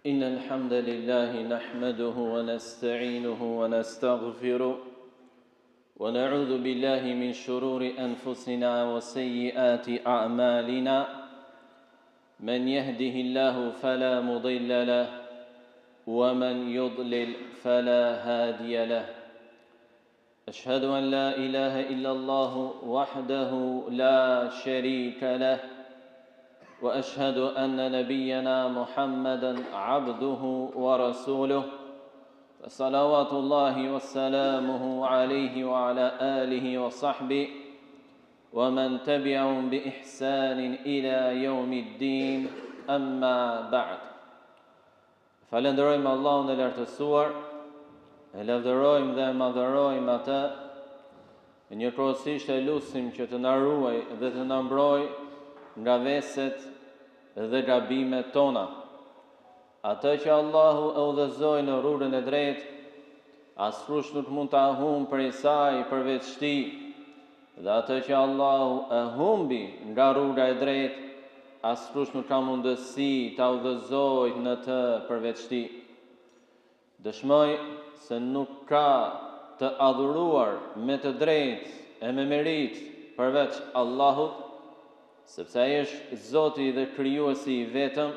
إن الحمد لله نحمده ونستعينه ونستغفره ونعوذ بالله من شرور أنفسنا وسيئات أعمالنا من يهده الله فلا مضل له ومن يضلل فلا هادي له أشهد أن لا إله إلا الله وحده لا شريك له وأشهد أن نبينا محمدا عبده ورسوله فصلوات الله وسلامه عليه وعلى آله وصحبه ومن تبعهم بإحسان إلى يوم الدين أما بعد Falenderojmë Allahun e lartësuar, e lavdërojmë dhe madhërojmë atë, e njëkohësisht e lutim që të na ruaj dhe të na mbrojë nga veset dhe gabimet tona. Atë që Allahu e udhëzoi në rrugën e drejtë, askush nuk mund ta humbë prej saj përveç tij, dhe atë që Allahu e humbi nga rruga e drejtë, askush nuk ka mundësi ta udhëzojë në të përveç tij. Dëshmoj se nuk ka të adhuruar me të drejtë e me merit përveç Allahut, sepse ai është Zoti dhe krijuesi i vetëm,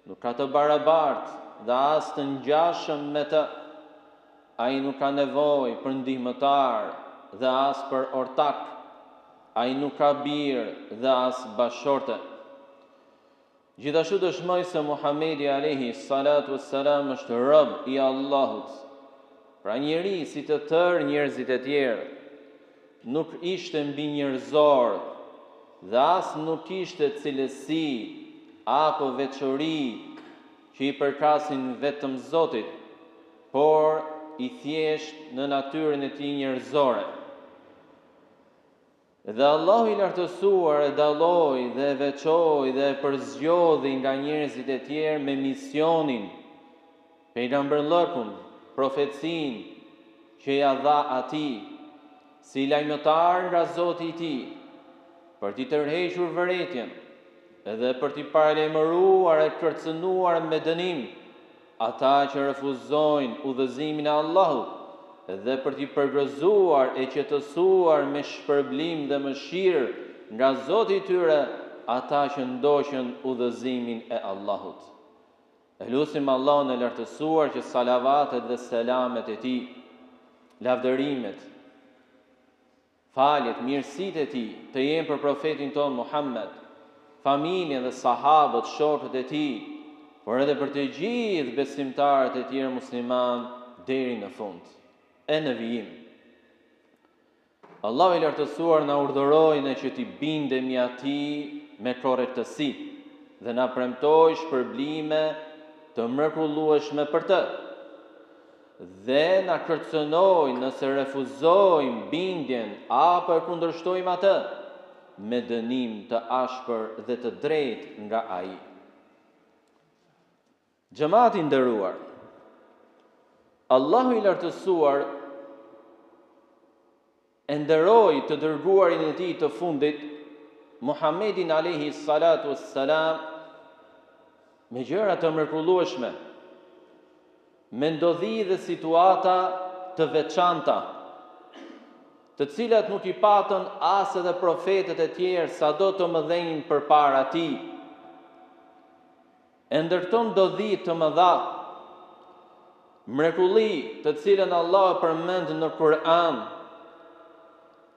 nuk ka të barabartë dhe as të ngjashëm me të. Ai nuk ka nevojë për ndihmëtar dhe as për ortak. Ai nuk ka birë dhe as bashorte. Gjithashtu dëshmoj se Muhamedi alayhi salatu wassalam është rob i Allahut. Pra njeri si të tërë njerëzit e tjerë, nuk ishte mbi njerëzor dhe as nuk ishte cilësi apo veçori që i përkasin vetëm Zotit, por i thjesht në natyrën e tij njerëzore. Dhe Allahu i lartësuar e dalloi dhe e veçoi dhe e përzgjodhi nga njerëzit e tjerë me misionin, pejgamberllëkun, profecinë që ja dha atij, si lajmëtar nga Zoti i tij, për t'i tërhequr vërejtjen edhe për t'i paralajmëruar e kërcënuar me dënim ata që refuzojnë udhëzimin e Allahut, dhe për t'i përgëzuar e qetësuar me shpërblim dhe mëshirë nga Zoti i tyre ata që ndoqën udhëzimin e Allahut. E lutim Allahun e lartësuar që salavatet dhe selamet e tij, lavdërimet, faljet, mirësitë e tij të jenë për profetin ton Muhammed, familjen dhe sahabët, shokët e tij, por edhe për të gjithë besimtarët e tjerë musliman deri në fund. E në vijim. Allahu i lartësuar na urdhëroi ne që t'i bindemi atij me korrektësi dhe na premtoi shpërblime të mrekullueshme për të. Dhe na kërcënoi nëse refuzojmë bindjen apo e kundërshtojmë atë me dënim të ashpër dhe të drejtë nga ai. Xhamati i nderuar, Allahu i lartësuar e nderoi të dërguarin e tij të fundit, Muhammedin alayhi salatu wassalam, me gjëra të mrekullueshme, me ndodhi dhe situata të veçanta, të cilat nuk i patën as edhe profetët e tjerë sado të mëdhenj përpara tij. E ndërton ndodhi të mëdha, mrekulli të cilën Allah përmend në Kur'an,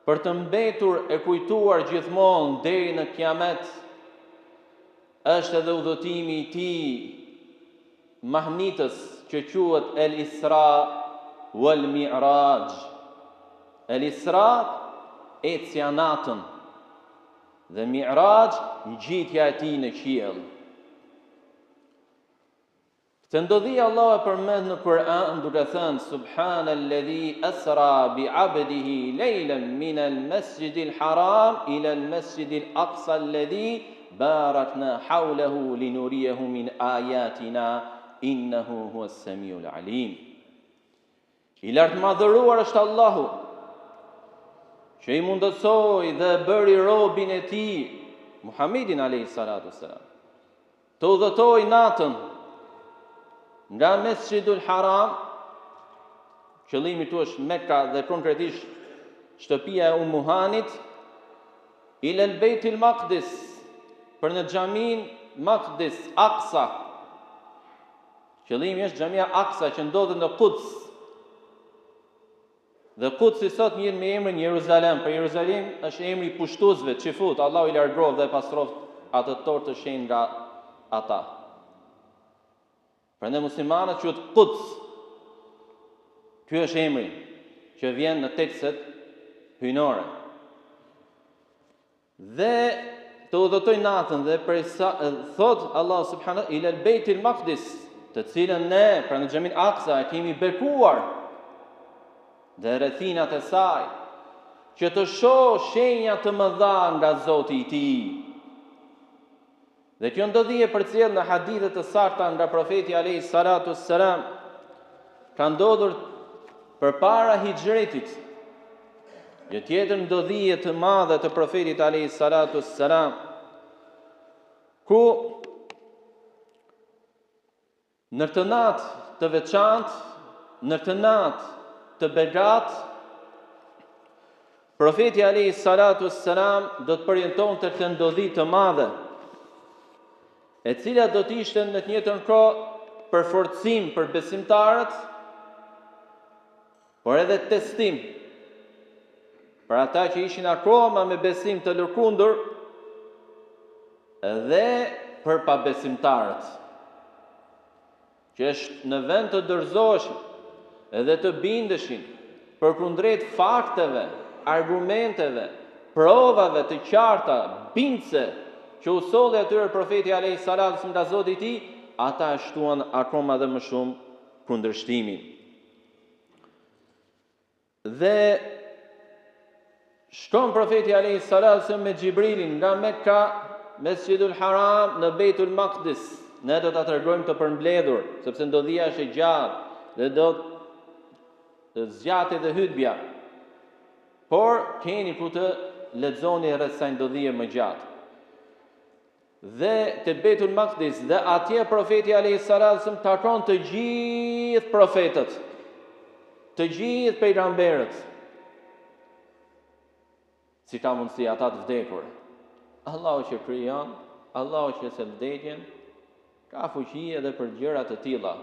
për të mbetur e kujtuar gjithmonë deri në Kiamet, është edhe udhëtimi i tij mahnitës që quhet El Isra wal Mi'raj. El Isra ecja natën dhe Mi'raj ngjitja e tij në qiell. Të ndodhi Allah e përmend në Kur'an duke thënë Subhanalladhi asra bi 'abdihi laylan min al-masjid al-haram ila al-masjid al-aqsa alladhi barakna hawlahu linuriyahu min ayatina innahu huwa as-sami'ul 'alim. I lartë madhëruar është Allahu, që i mundësoi dhe bëri robin e tij, Muhammedin alayhi salatu wassalam, të udhëtoi natën nga Mesjidul Haram, qëllimi tu është Mekka dhe konkretisht shtëpia e Muhanit, ila al-Bejtil Maqdis, për në xhamin Maqdis, Aqsa. Qëllimi është xhamia Aqsa që ndodhet në Quds. Dhe Qudsi sot njën me emrin Jeruzalem, për Jeruzalem është emri i pushtuesve, çifut, Allahu i largrov dhe pastroft atë torë të shenjtë nga ata. Prandaj muslimanët quhet Quds. Ky është emri që vjen në tekstet hyjnore. Dhe të udhëtoj natën dhe thot Allah subhanahu ila al-Bejtil Maqdis, të cilën ne pra në xhamin Aqsa e kemi bekuar dhe rrethinat e saj, që të shoh shenja të mëdha nga Zoti i tij. Dhe kjo ndodhi e përcjell në hadithe të sakta nga profeti alayhi salatu wassalam, ka ndodhur përpara hijretit. Një tjetër ndodhije të madhe të profetit alayhi salatu wassalam, ku në të natë të veçantë, në të natë të begat, profeti alayhi salatu wassalam do të përjentonte të ndodhi të madhe, e cila do të ishte në të njëjtën kohë përforcim për besimtarët, por edhe testim për ata që ishin akoma me besim të lëkundur dhe për pabesimtarët, që është në vend të dorëzoheshin edhe të bindeshin përkundrejt fakteve, argumenteve, provave të qarta, bindse që u solli atyre profeti alayhi salatu nga Zoti i tij, ata e shtuan akoma dhe më shumë kundërshtimin. Dhe shkon profeti alayhi salatu me Xhibrilin nga Mekka, Mesjidul Haram në Bejtul Maqdis. Ne do ta tregojmë të përmbledhur, sepse ndodhia është e gjatë dhe do të zgjatet dhe hutbja. Por keni ku të lexoni rreth kësaj ndodhie më gjatë. Dhe te Bejtul Maqdis dhe atje profeti alayhi salatu takon të gjithë profetët, të gjithë pejgamberët, si ka mundësi ata të vdekur. Allahu që krijon, Allahu që se vdekjen, ka fuqi edhe për gjëra të tilla.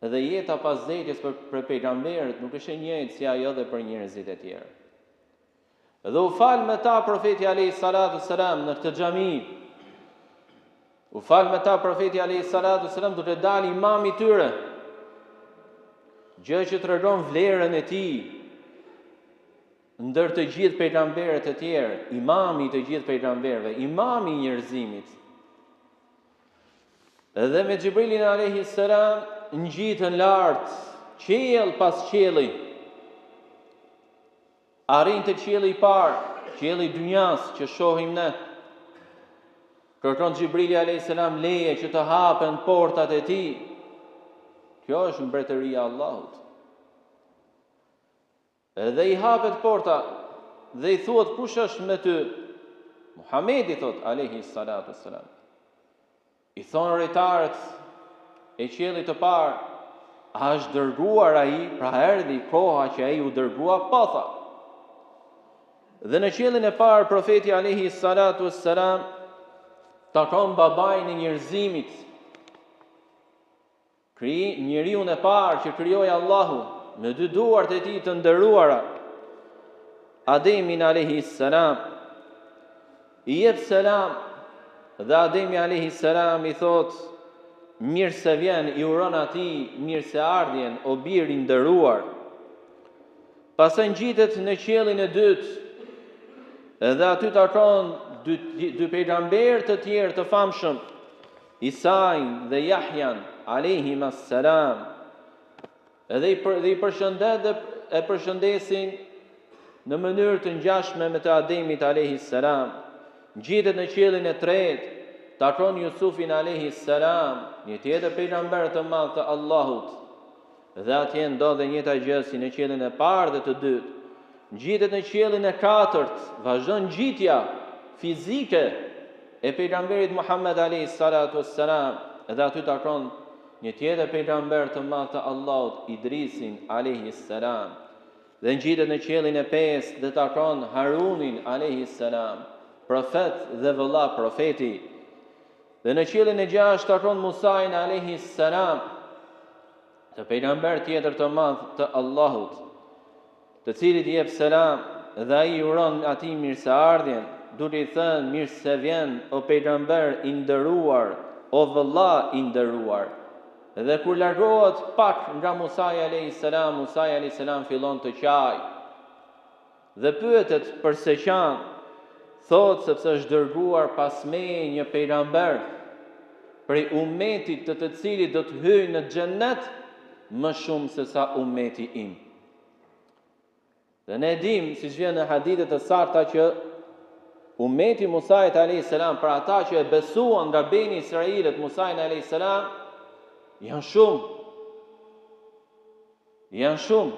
Edhe jeta pas vdekjes për pejgamberët nuk është e njëjtë si ajo dhe për njerëzit e tjerë. Dhe u fal me ta profeti alayhi salatu selam në këtë xhami. U fal me ta profeti alayhi salatu selam duke dalë imam i tyre. Gjë që tregon vlerën e tij ndër të gjithë pejgamberët e tjerë, imami i të gjithë pejgamberëve, imami i njerëzimit. Edhe me Xhibrilin alayhi salam ngjitën lart, qiell pas qielli. Arrin te qielli i parë, qielli i dynjas që shohim ne. Kërkon Xhibrili alayhi salam leje që të hapen portat e tij. Kjo është mbretëria e Allahut. Edhe i hapet porta dhe i thuhet kush është me ty? Muhamedi thot alayhi salatu wassalam. I thonë rejtarët e qiellit të parë, a është dërguar ai? Pra erdhi koha që ai u dërgua, po tha. Dhe në qiellin e parë profeti alayhi salatu wassalam takon babain e njerëzimit. Njeriu e parë që krijoi Allahu me dy duart e tij të nderuara, Ademin alayhi salam. I jep selam dhe Ademi alayhi salam i thot: mirë se vjen, i uron atij mirë se ardhjen, o bir i nderuar. Pastaj ngjitet në qiellin e dytë, edhe aty takon dy pejgamberë të tjerë të famshëm, Isain dhe Jahjan alayhim assalam. Edhe i përshëndet dhe e përshëndesin në mënyrë të ngjashme me të Ademit alayhi salam. Ngjitet në qiellin e tretë, takon Jusufin alayhi salam, një tjetër pejgamber të madh të Allahut. Dhe atje ndodhe njëjta gjë si në qiellin e parë dhe të dytë. Ngjitet në qiellin e katërt, vazhdon ngjitja fizike e pejgamberit Muhammed alayhi salatu wassalam, edhe aty takon një tjetër pejgamber të madh të Allahut, Idrisin alayhi salam. Dhe ngjitet në qiellin e 5 dhe takon Harunin alayhi salam, profet dhe vëlla profeti. Dhe në qiellin e 6 takon Musain alayhi salam, të pejgamber tjetër të madh të Allahut, të cilit i jep selam dhe ai uron atij mirëseardhjen, duke i thënë mirë se vjen o pejgamber i nderuar, o vëlla i nderuar. Dhe kur largohet pak nga Musai alayhis salam fillon të qaj. Dhe pyetet përse qan, thot sepse është dërguar pas meje një pejgamber prej ummetit të cilit do të hyjë në xhennet më shumë se sa ummeti im. Dhe ne dim, siç vjen në hadithet e sakta, që ummeti Musait alayhis salam, për ata që e besuan nga Beni Israilit Musain alayhis salam, janë shumë.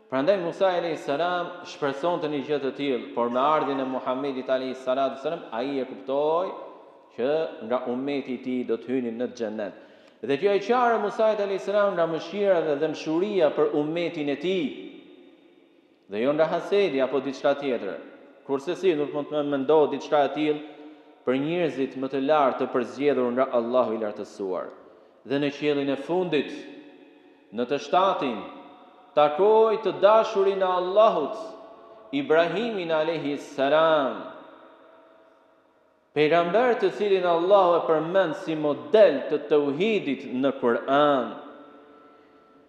Prandaj Musa alayhis salam shpresonte një gjë të tillë, por me ardhin e Muhamedit alayhis salam ai e kuptoi që nga ummeti i tij do të hynin në xhennet. Dhe kjo e qarë Musait alayhis salam nga mëshira dhe dëmshuria për ummetin e tij. Dhe jo nga hasedi apo diçka tjetër. Kurse si nuk mund të mendohet diçka e tillë për njerëzit më të lartë të përzgjedhur nga Allahu i lartësuar. Dhe në qiellin e fundit, në të 7-in, takoi të dashurin e Allahut, Ibrahimin alayhis salam, pejgamber të cilin Allahu e përmend si model të tauhidit në Kur'an.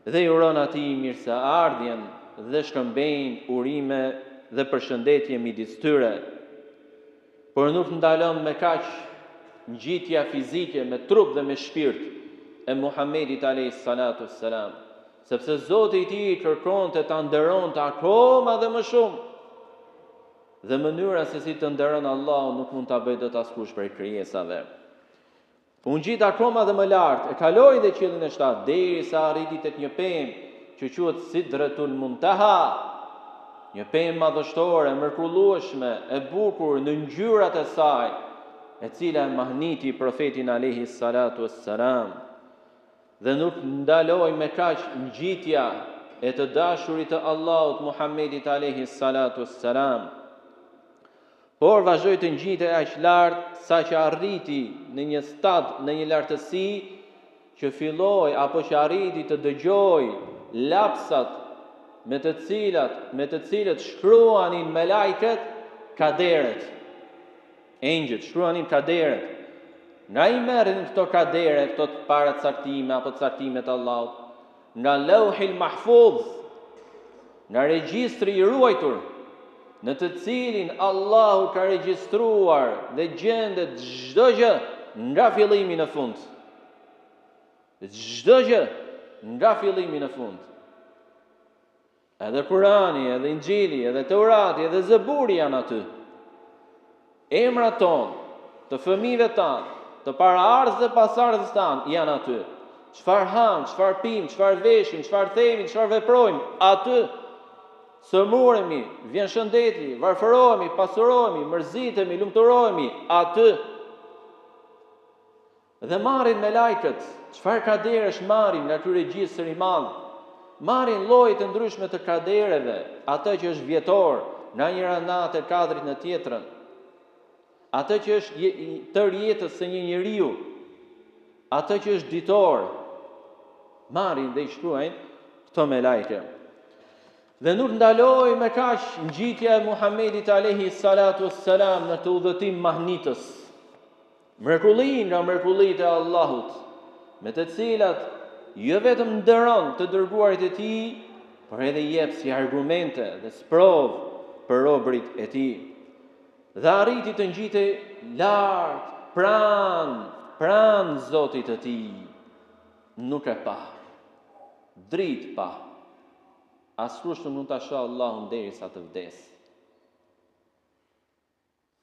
Dhe i uron atij mirëseardhjen dhe shkëmbejnë urime dhe përshëndetje midis tyre. Por nuk ndalon me kaq ngjitja fizike me trup dhe me shpirt e Muhamedit alayhis salatu wassalam, sepse Zoti i tij kërkonte ta nderonte akoma dhe më shumë. Dhe mënyra se si të nderon Allahu nuk mund ta bëjë dot askush prej krijesave. U ngjit akoma dhe më lart, e kaloi dhe qiellin e 7 derisa arriti tek një pemë që quhet Sidratul Muntaha, një pemë madhështore, mrekullueshme, e bukur në ngjyrat e saj, e cila e mahniti profetin alayhis salatu wassalam. Dhe nuk ndaloi me kaq ngjitja e të dashurit të Allahut Muhammedit alayhis salatu wassalam, por vazhdoi të ngjitej aq lart sa që arriti në një stad, në një lartësi që filloi apo që arriti të dëgjoj lapsat me të cilët shkruanin me lajket kaderet. Engjëjt shkruanin kaderet. Nga i merrin këto kadere, këto të para caktime apo caktimet e Allahut, nga Lauhil Mahfuz, nga regjistri i ruajtur, në të cilin Allahu ka regjistruar dhe gjendet çdo gjë nga fillimi në fund. Çdo gjë nga fillimi në fund. Edhe Kurani, edhe Injili, edhe Teurati, edhe Zeburi janë aty. Emrat tonë, të fëmijëve tanë, të paraardhës dhe pasardhës tanë janë aty. Çfarë ham, çfarë pim, çfarë veshim, çfarë themi, çfarë veprojmë, aty. Sëmuremi, vjen shëndeti, varfërohemi, pasurohemi, mërzitemi, lumturohemi, aty. Dhe marrin me lajket, çfarë kaderesh marrin nga ky regjistër i madh. Marrin lloje të ndryshme të kadereve, atë që është vjetor, nga njëra natë e kadrit në tjetrën, atë që është tër jetës së një njeriu, atë që është ditor, marrin dhe i shkruajnë këto me lajke. Dhe nuk ndaloi me kaq ngjitja e Muhamedit alayhi salatu wassalam në të udhëtim mahnitës. Mrekulli nga mrekullitë e Allahut, me të cilat jo vetëm nderon të dërguarit e tij, por edhe jep si argumente dhe sprov për robërit e tij. Dhe arriti të ngjitej lart, pranë Zotit të tij. Nuk e pa. Dritë pa. Askush nuk mund ta shohë Allahun derisa të vdes.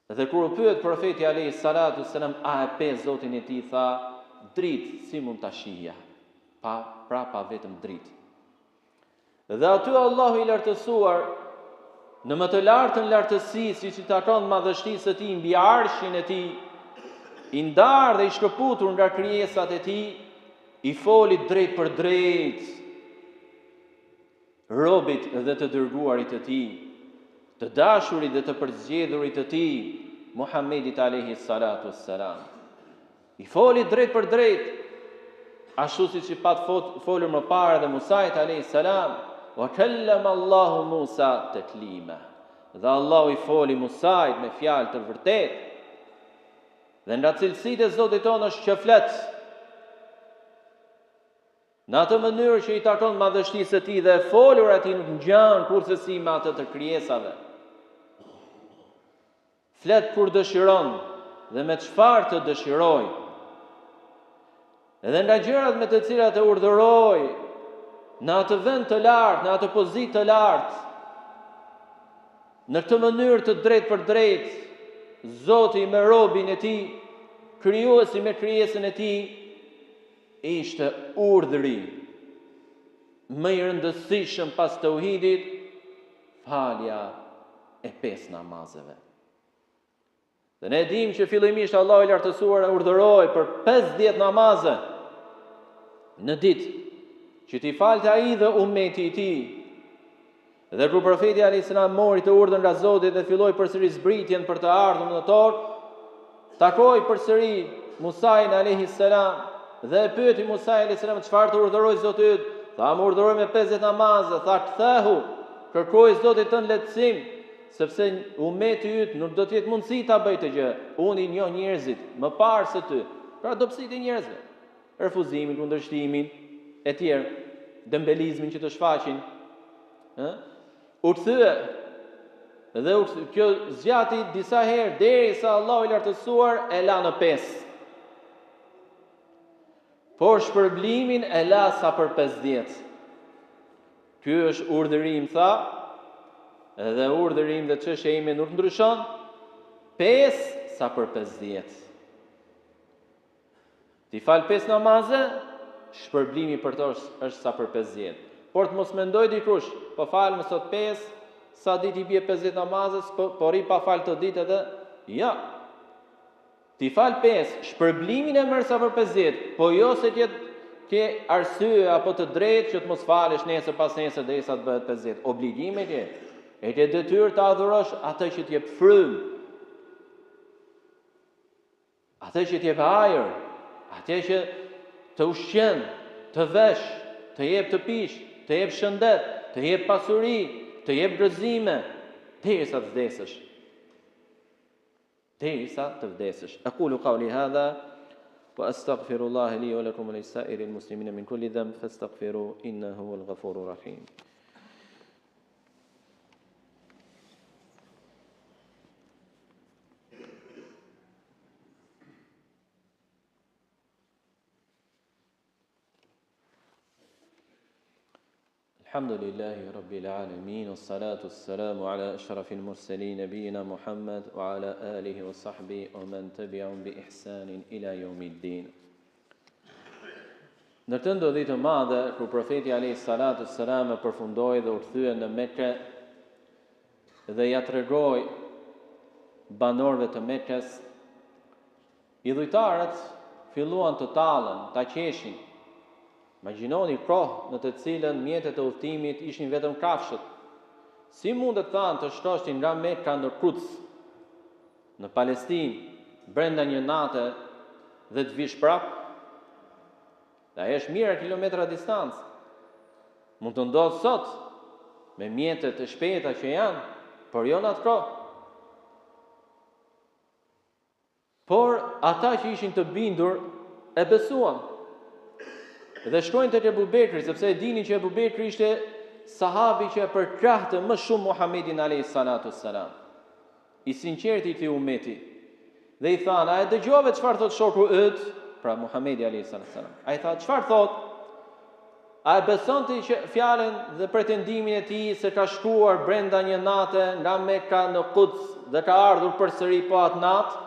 Dhe kur u pyet profeti alayhi salatu sallam, a e pe Zotin e tij, tha, dritë si mund ta shihja? Pa vetëm dritë. Dhe aty Allahu i lartësuar, në më të lartën lartësi, siç i takon madhështisë së tij mbi arshin e tij, i ndarë dhe i shkëputur nga krijesat e tij, i foli drejt për drejt robit dhe të dërguarit të tij, të dashurit dhe të përzgjedhurit të tij, Muhammedit alayhi salatu wassalam. I foli drejt për drejt, ashtu siç i pat folur më parë dhe Musait alayhi salam, wa kallama Allahu Musa taklima. Dhe Allahu i foli Musait me fjalë të vërtetë. Dhe nga cilësitë e Zotit tonë është që flet në atë mënyrë që i takon madhështisë së tij dhe e folur atij nuk ngjan kurse si me atë të krijesave. Flet kur dëshiron dhe me çfarë të dëshiroj. Edhe nga gjërat me të cilat e urdhëroi në atë vend të lartë, në atë pozitë të lartë, në këtë mënyrë të drejtë për drejtë, Zoti me robin e tij, krijuesi me krijesën e tij, ishte urdhri më i rëndësishëm pas tauhidit, falja e 5 namazeve. Dhe ne dim që fillimisht Allahu i lartësuar e urdhëroi për 50 namaze në ditë, që t'i falte ai dhe ummeti i tij. Dhe kur profeti alayhis salam mori të urdhën nga Zoti dhe filloi përsëri zbritjen për të ardhur në tokë, takoi përsëri Musain alayhis salam dhe e pyeti Musa alayhis salam çfarë të urdhëroi Zoti yt. Tha më urdhëroi me 50 namaze. Tha kthehu, kërkoi Zotit tën lehtësim, sepse ummeti yt nuk do të jetë mundësi ta bëjë të gjë. Unë i njoh njerëzit më parë se ty. Pra dobësitë e njerëzve, refuzimin, kundërshtimin e tjerë, dembelizmin që të shfaqin, u kthye dhe kjo zgjati disa herë derisa Allahu i lartësuar e la në 5. Por shpërblimin e la sa për 50. Ky është urdhërim, tha, edhe urdhërim dhe çështja ime nuk ndryshon, 5 sa për 50. Ti fal 5 namaze, shpërblimi për to është sa për 50. Por të mos mendoj dikush, po falë më sot 5, sa ditë i bie 50 namazes, por i pa fal të ditë edhe, ja. Ti fal 5, shpërblimin e merr sa për 50, po jo se ke arsye apo të drejtë që të mos falesh nesër pas nesër derisa të bëhet 50. Obligimi ke. E ke detyrë të adhurosh atë që t'jep frymë, atë që t'jep ajër, atë që të ushqen, të vesh, të jep të pish, të jep shëndet, të jep pasuri, të jep gëzime, derisa të vdesësh. Derisa të vdesësh. Aqulu qawli hadha wa astaghfirullaha li wa lakum wa lisa'iril muslimina min kulli dhanb fastaghfiru innahu huwal ghafurur rahim. Alhamdulillahi Rabbil Alamin, wassalatu wassalamu ala ashrafil mursalin, nabiyina Muhammad wa ala alihi wa sahbihi wa man tabi'ahum bi ihsanin ila yawmiddin. Në të ndodhi të madhe, kur profeti alayhi salatu wassalam e përfundoi dhe u kthye në Mekë dhe ja tregoi banorëve të Mekës, idhujtarët filluan të tallen, ta qeshin. Imagjinoni kohë në të cilën mjetet e udhëtimit ishin vetëm kafshët. Si mund të thanë të shtoshtin nga Mekka në Quds, në Palestinë, brenda një nate dhe të vish prapë? Dhe ajo është mijëra kilometra distancë. Mund të ndodhë sot me mjetet e shpejta që janë, por jo në atë kohë. Por ata që ishin të bindur e besuan. Dhe shkojnë tek Ebu Bekri, sepse e dinin që Ebu Bekri ishte sahabi që e përkrahte më shumë Muhammedin alayhis salatu wassalam, i sinqerti i ummeti. Dhe i thanë, a e dëgjove çfarë thot shoku yt, pra Muhammedi alayhis salatu wassalam? Ai tha, çfarë thot? A e besonte që fjalën dhe pretendimin e tij se ka shkuar brenda një nate nga Mekka në Quds dhe ka ardhur përsëri po atë natë?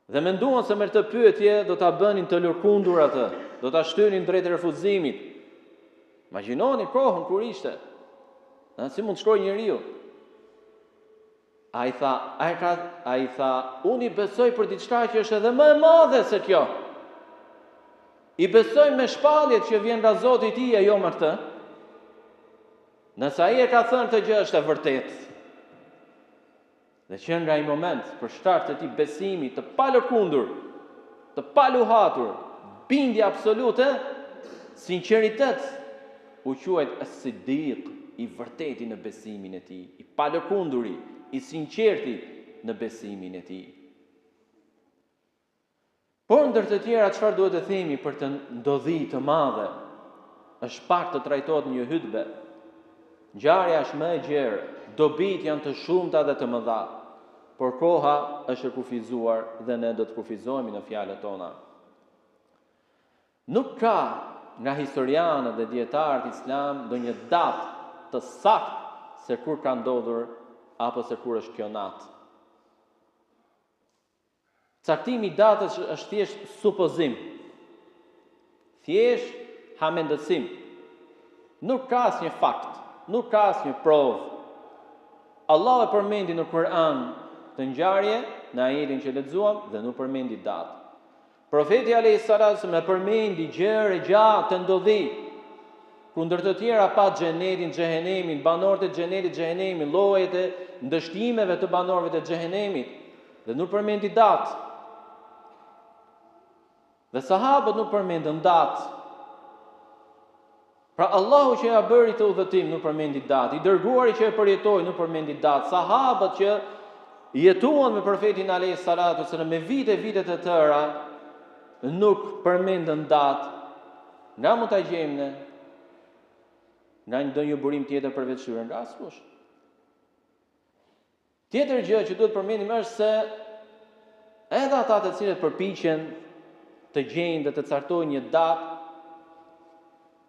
Dhe menduan se me këtë pyetje do ta bënin të lërkundur atë, do ta shtynin drejt refuzimit. Imagjinoni kohën kur ishte. Si mund të shkojë njeriu? Ai tha, unë i besoj për diçka që është edhe më e madhe se kjo. I besojmë me shpalljet që vjen nga Zoti i tij, jo me këtë. Nëse ai e ka thënë të gjë është e vërtetë. Dhe që nga i moment për shkak të këtij besimi të palëkundur, të paluhatur, bindje absolute, sinqeritet, u quajt as-siddiq, i vërteti në besimin e tij, i palëkunduri, i sinqerti në besimin e tij. Por ndër të tjera, çfarë duhet të themi për të ndodhi të madhe, është pak të trajtohet në një hutbe. Ngjarja është më e gjerë, dobit janë të shumta dhe të mëdha, por koha është e kufizuar dhe ne do të kufizohemi në fjalët tona. Nuk ka nga historianët dhe dietarët islam ndonjë datë të saktë se kur ka ndodhur apo se kur është kjo natë. Caktimi i datës është thjesht supozim. Thjesht hamendësim. Nuk ka asnjë fakt, nuk ka asnjë provë. Allah e përmendi në Kur'an të ngjarje, në ajetin që lexuam, dhe nuk përmendi datë. Profeti alayhis salam e përmendi gjëra gjatë të ndodhi. Kundër të tjera pa xhenetin, xhehenemin, banorët e xhenetit, xhehenemin, llojet e ndështimeve të banorëve të xhehenemit, dhe nuk përmendi datë. Dhe sahabët nuk përmendën datë. Pra Allahu që ja bëri të udhëtim nuk përmendi datë, i dërguari që e përjetoi nuk përmendi datë, sahabët që jetuan me profetin alayhis salatu sallam me vite të tëra nuk përmendën datë. Nga mund ta gjejmë ne? Nga ndonjë burim tjetër përveç tyre, nga askush. Tjetër gjë që duhet përmendim është se edhe ata të cilët përpiqen të gjejnë dhe të cartojnë një datë,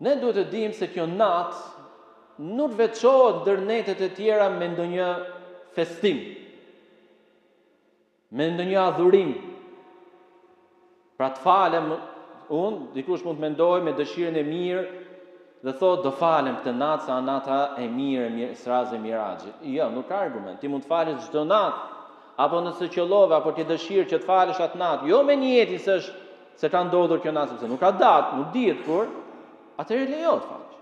ne duhet të dimë se kjo natë nuk veçohet ndër netët e tjera me ndonjë festim, me ndonjë adhurim. Pra të falem unë, dikush mund të mendojë me dëshirën e mirë dhe thotë do falem këtë natë sa nata e mirë, Isra dhe Miraxhi. Jo, nuk ka argument. Ti mund të falësh çdo natë, apo nëse qellove apo ti dëshirë që të falësh atë natë, jo me niyetin se ka ndodhur kjo natë, sepse nuk ka datë, nuk dihet kur, atëherë lejohet falësh.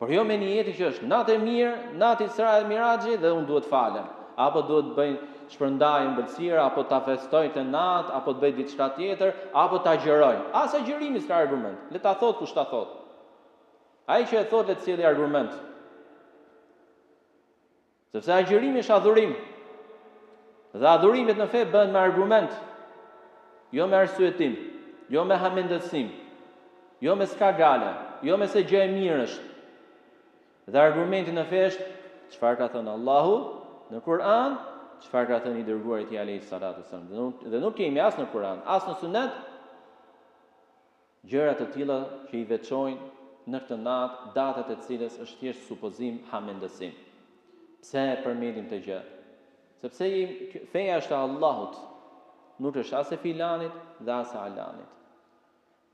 Por jo me niyetin që është natë e mirë, natë Isra dhe Miraxhi dhe unë duhet falem, apo duhet bëj shpërndajë ëmbëlsira, apo ta festoj të natë, apo të bëj diçka tjetër, apo ta agjëroj. As agjërimi s'ka argument. Le ta thot kush ta thot. Ai që e thot le të sjellë argument. Sepse agjërimi është adhurim. Dhe adhurimet në fe bëhen me argument, jo me arsyetim, jo me hamendësim, jo me skagale, jo me se gjë e mirë është. Dhe argumenti në fe është çfarë ka thënë Allahu në Kur'an, çfarë ka thënë i dërguari i tij alayhis salatu sallam. Dhe nuk kemi as në Kur'an, as në Sunet gjëra të tilla që i veçojnë në këtë natë, datat e cilës është thjesht supozim, hamendësim. Pse e përmendim të gjë? Sepse feja është e Allahut, nuk është as e filanit dhe as e alanit.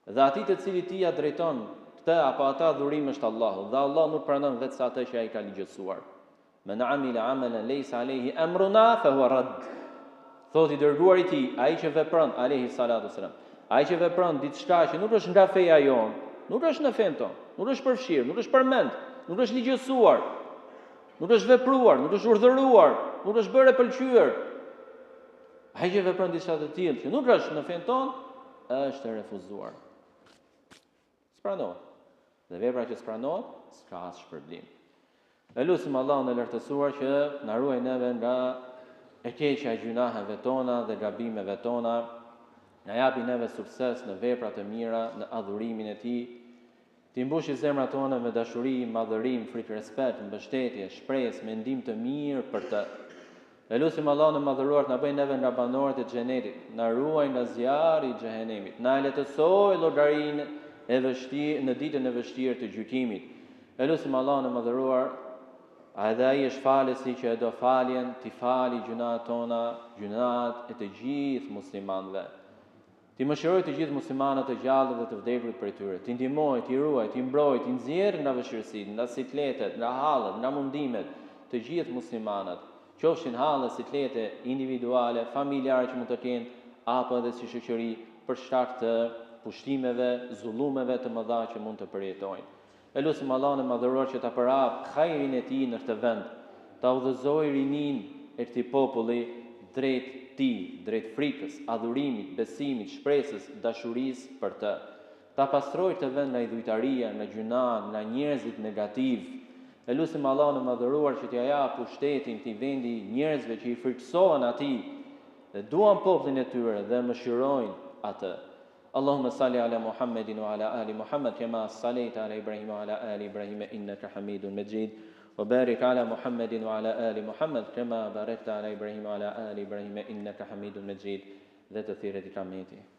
Dhe ati të cili ti ja drejton këtë apo ata adhurim është Allahu, dhe Allah nuk pranon vetë sa atë që ai ka ligjësuar. Men amila amalan laysa alayhi amruna fa huwa radd. Thotë i dërguari i tij, ai që vepron alayhi salatu sallam, ai që vepron diçka që nuk është nga feja jon, nuk është në fen ton, nuk është përfshirë, nuk është përmend, nuk është ligjësuar, nuk është vepruar, nuk është urdhëruar, nuk është bërë e pëlqyer. Ai që vepron diçka të tillë që nuk është në fen ton, është e refuzuar. S'pranohet. Dhe vepra që s'pranohet, s'ka as shpërblim. E lutim Allahun e lartësuar që na ruaj neve nga e keqja e gjunaheve tona dhe gabimeve tona, na japi neve sukses në veprat e mira, në adhurimin e tij, ti mbushi zemrat tona me dashuri, madhërim, frikë, respekt, mbështetje, shpresë, mendim të mirë për të. E lutim Allahun e madhëruar të na bëjë neve nga banorët e xhenetit, na ruaj nga zjarri i xhehenemit, na lehtësoj llogarinë e vështirë në ditën e vështirë të gjykimit. E lutim Allahun e madhëruar, edhe ai është falësi që e do faljen, ti fali gjunat tona, gjunat e të gjithë muslimanëve. Ti mëshiroj të gjithë muslimanët të gjallë dhe të vdekurit për tyre. Ti ndihmoj, ti ruaj, ti mbroj, ti nxjerr nga vështirësitë, nga sikletet, nga hallet, nga mundimet të gjithë muslimanët. Qofshin halle, siklete individuale, familjare që mund të kenë, apo edhe si shoqëri për shkak të pushtimeve, zullumeve të mëdha që mund të përjetojnë. E lutim Allahun e madhëruar që ta përhap hajrin e tij në këtë vend, ta udhëzojë rinin e këtij populli drejt tij, drejt frikës, adhurimit, besimit, shpresës, dashurisë për të. Ta pastroj të vend nga idhujtaria, nga gjuna, nga njerëzit negativ. E lutim Allahun e madhëruar që t'ja jap pushtetin këtij vendi njerëzve që i frikësohen atij dhe duan popullin e tyre dhe mëshirojnë atë. Allahumma salli ala Muhammedin wa ala ali Muhammad kama sallaita ala Ibrahim wa ala ali Ibrahim innaka Hamidun Majid. وبارك على محمد وعلى آل محمد كما باركت على إبراهيم وعلى آل إبراهيم إنك حميد مجيد ذات ثيرة رحمته